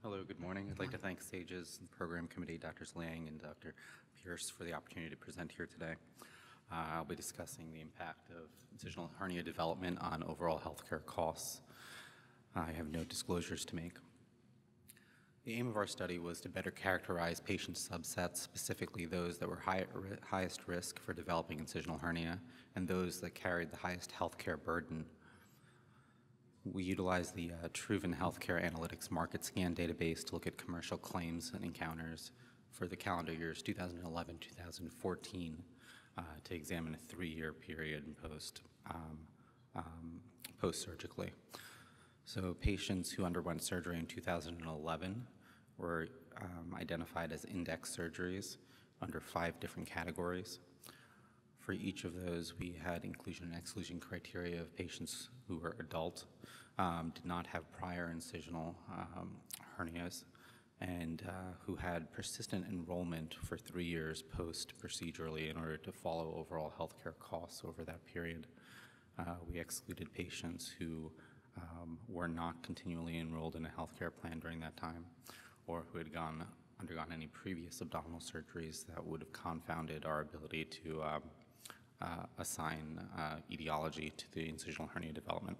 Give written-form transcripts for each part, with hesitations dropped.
Hello, good morning. I'd like to thank SAGE's Program Committee, Drs. Liang and Dr. Pierce, for the opportunity to present here today. I'll be discussing the impact of incisional hernia development on overall healthcare costs. I have no disclosures to make. The aim of our study was to better characterize patient subsets, specifically those that were highest risk for developing incisional hernia and those that carried the highest healthcare burden. We utilized the Truven Healthcare Analytics Market Scan database to look at commercial claims and encounters for the calendar years 2011-2014 to examine a 3-year period post-surgically. So patients who underwent surgery in 2011 were identified as index surgeries under 5 different categories. For each of those, we had inclusion and exclusion criteria of patients who were adult, did not have prior incisional hernias, and who had persistent enrollment for 3 years post-procedurally in order to follow overall healthcare costs over that period. We excluded patients who were not continually enrolled in a healthcare plan during that time, or who had undergone any previous abdominal surgeries that would have confounded our ability to assign etiology to the incisional hernia development.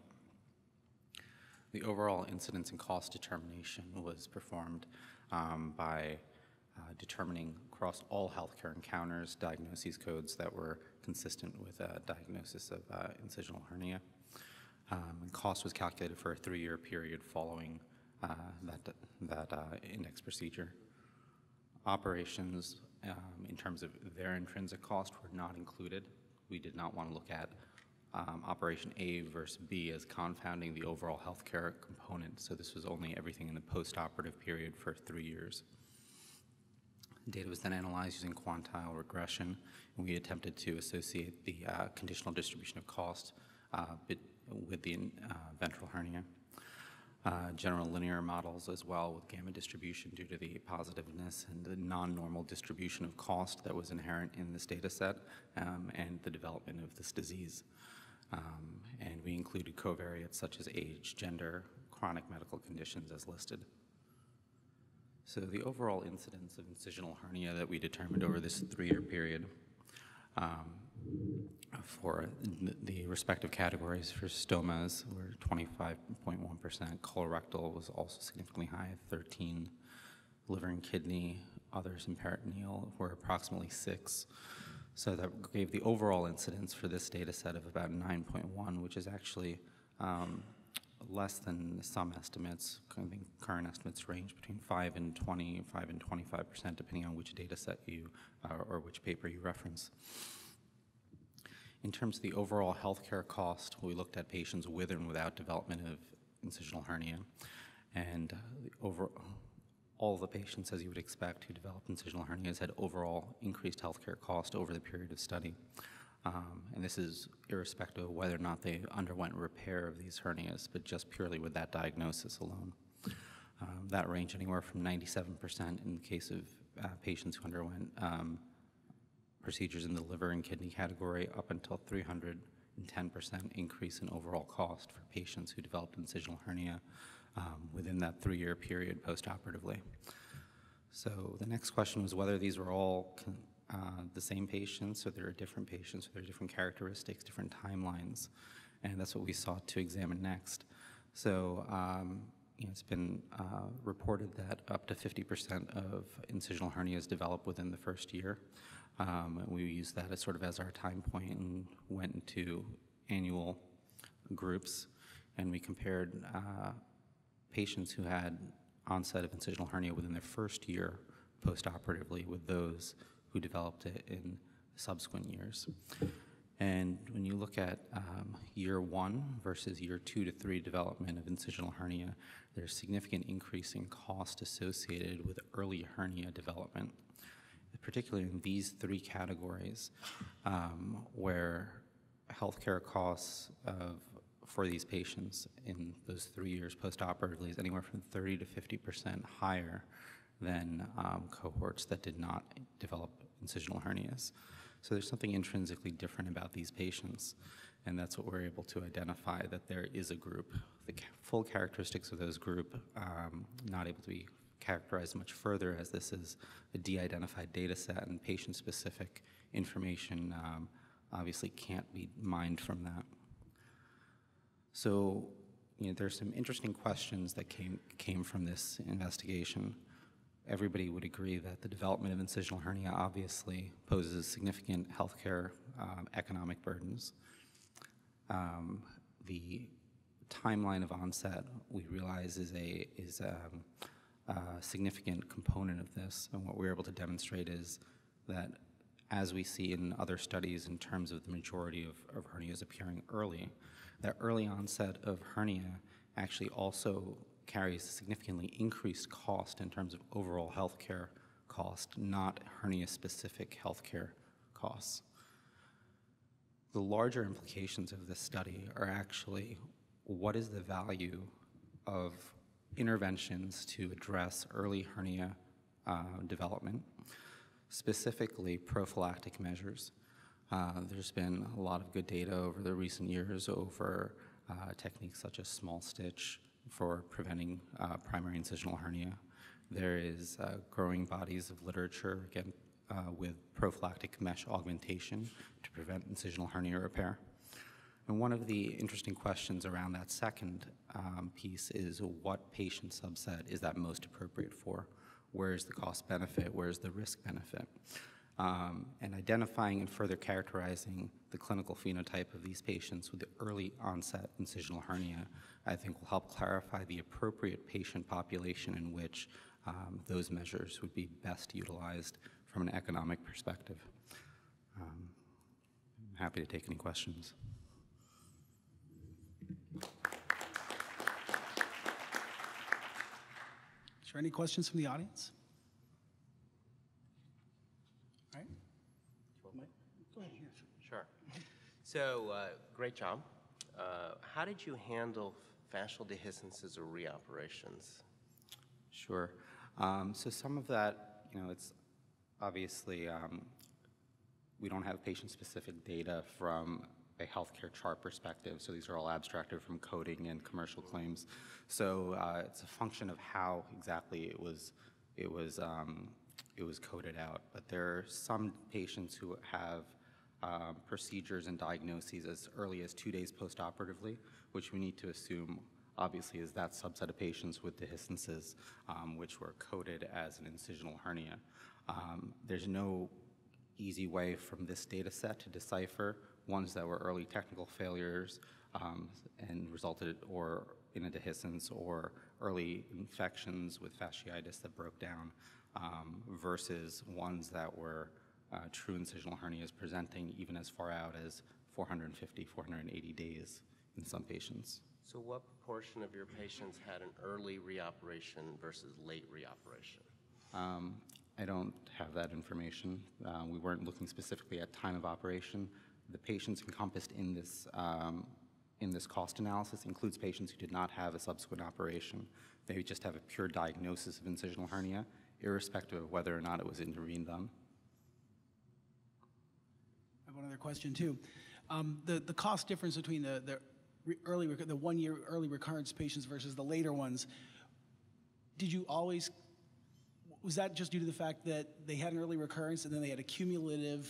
The overall incidence and cost determination was performed by determining across all healthcare encounters diagnoses codes that were consistent with a diagnosis of incisional hernia. And cost was calculated for a 3-year period following that index procedure. Operations, in terms of their intrinsic cost, were not included. We did not want to look at Operation A versus B as confounding the overall healthcare component, so this was only everything in the post-operative period for 3 years. Data was then analyzed using quantile regression, and we attempted to associate the conditional distribution of cost with the ventral hernia. General linear models as well with gamma distribution due to the positiveness and the non-normal distribution of cost that was inherent in this data set and the development of this disease. And we included covariates such as age, gender, chronic medical conditions as listed. So the overall incidence of incisional hernia that we determined over this 3-year period for the respective categories for stomas were 25.1%, colorectal was also significantly high at 13%, liver and kidney, others and peritoneal were approximately 6%. So that gave the overall incidence for this data set of about 9.1, which is actually less than some estimates. I think current estimates range between 5 and 20, 5 and 25%, depending on which data set you or which paper you reference. In terms of the overall healthcare cost, we looked at patients with and without development of incisional hernia, and all of the patients, as you would expect, who developed incisional hernias had overall increased healthcare cost over the period of study. And this is irrespective of whether or not they underwent repair of these hernias, but just purely with that diagnosis alone. That ranged anywhere from 97% in the case of patients who underwent procedures in the liver and kidney category, up until 310% increase in overall cost for patients who developed incisional hernia within that 3-year period post-operatively. So the next question was whether these were all the same patients, or there are different patients, or there are different characteristics, different timelines, and that's what we sought to examine next. So it's been reported that up to 50% of incisional hernias develop within the first year. And we used that as sort of as our time point and went into annual groups, and we compared patients who had onset of incisional hernia within their first year post-operatively with those who developed it in subsequent years. And when you look at year 1 versus year 2 to 3 development of incisional hernia, there's significant increase in cost associated with early hernia development, particularly in these 3 categories, where healthcare costs for these patients in those 3 years post-operatively is anywhere from 30 to 50% higher than cohorts that did not develop incisional hernias. So there's something intrinsically different about these patients. And that's what we're able to identify, that there is a group. The full characteristics of those group, not able to be characterized much further, as this is a de-identified data set, and patient-specific information obviously can't be mined from that. So, there's some interesting questions that came from this investigation. Everybody would agree that the development of incisional hernia obviously poses significant healthcare economic burdens. The timeline of onset, we realize, is a significant component of this, and what we're able to demonstrate is that, as we see in other studies in terms of the majority of hernias appearing early, that early onset of hernia actually also carries significantly increased cost in terms of overall healthcare cost, not hernia-specific healthcare costs. The larger implications of this study are actually, what is the value of interventions to address early hernia development, specifically prophylactic measures. There's been a lot of good data over the recent years over techniques such as small stitch for preventing primary incisional hernia. There is growing bodies of literature, again, with prophylactic mesh augmentation to prevent incisional hernia repair. And one of the interesting questions around that second piece is, what patient subset is that most appropriate for? Where is the cost benefit? Where is the risk benefit? And identifying and further characterizing the clinical phenotype of these patients with the early onset incisional hernia, I think will help clarify the appropriate patient population in which those measures would be best utilized from an economic perspective. I'm happy to take any questions. Is there any questions from the audience? All right. Go ahead. Sure. So, great job. How did you handle fascial dehiscences or reoperations? Sure. So some of that, it's obviously, we don't have patient-specific data from a healthcare chart perspective, so these are all abstracted from coding and commercial claims. So it's a function of how exactly it was coded out. But there are some patients who have procedures and diagnoses as early as 2 days post-operatively, which we need to assume obviously is that subset of patients with dehiscences, which were coded as an incisional hernia. There's no easy way from this data set to decipher ones that were early technical failures and resulted or in a dehiscence, or early infections with fasciitis that broke down, versus ones that were true incisional hernias presenting even as far out as 450, 480 days in some patients. So what proportion of your patients had an early reoperation versus late reoperation? I don't have that information. We weren't looking specifically at time of operation. The patients encompassed in this cost analysis includes patients who did not have a subsequent operation. They just have a pure diagnosis of incisional hernia, irrespective of whether or not it was intervened on. I have one other question too. The cost difference between the 1 year early recurrence patients versus the later ones, was that just due to the fact that they had an early recurrence and then they had a cumulative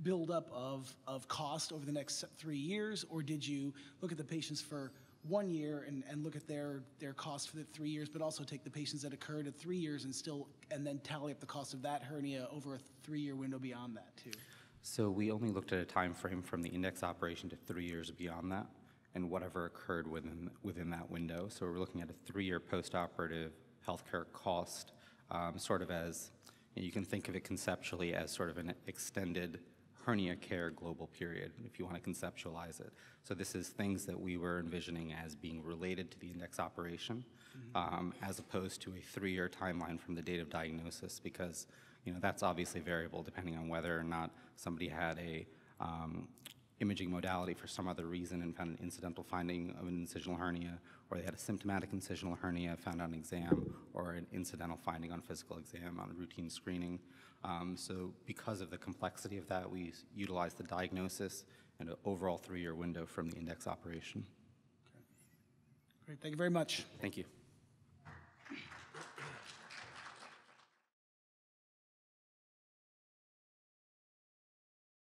buildup of cost over the next 3 years, or did you look at the patients for 1 year and look at their cost for the 3 years, but also take the patients that occurred at 3 years and then tally up the cost of that hernia over a 3-year window beyond that too? So we only looked at a time frame from the index operation to 3 years beyond that, and whatever occurred within that window. So we're looking at a 3-year post-operative healthcare cost, sort of as, you can think of it conceptually as sort of an extended hernia care global period, if you want to conceptualize it. So this is things that we were envisioning as being related to the index operation, as opposed to a 3-year timeline from the date of diagnosis, because that's obviously variable depending on whether or not somebody had a imaging modality for some other reason and found an incidental finding of an incisional hernia, or they had a symptomatic incisional hernia found on exam, or an incidental finding on physical exam on routine screening. So because of the complexity of that, we utilized the diagnosis and an overall 3-year window from the index operation. Great, thank you very much. Thank you.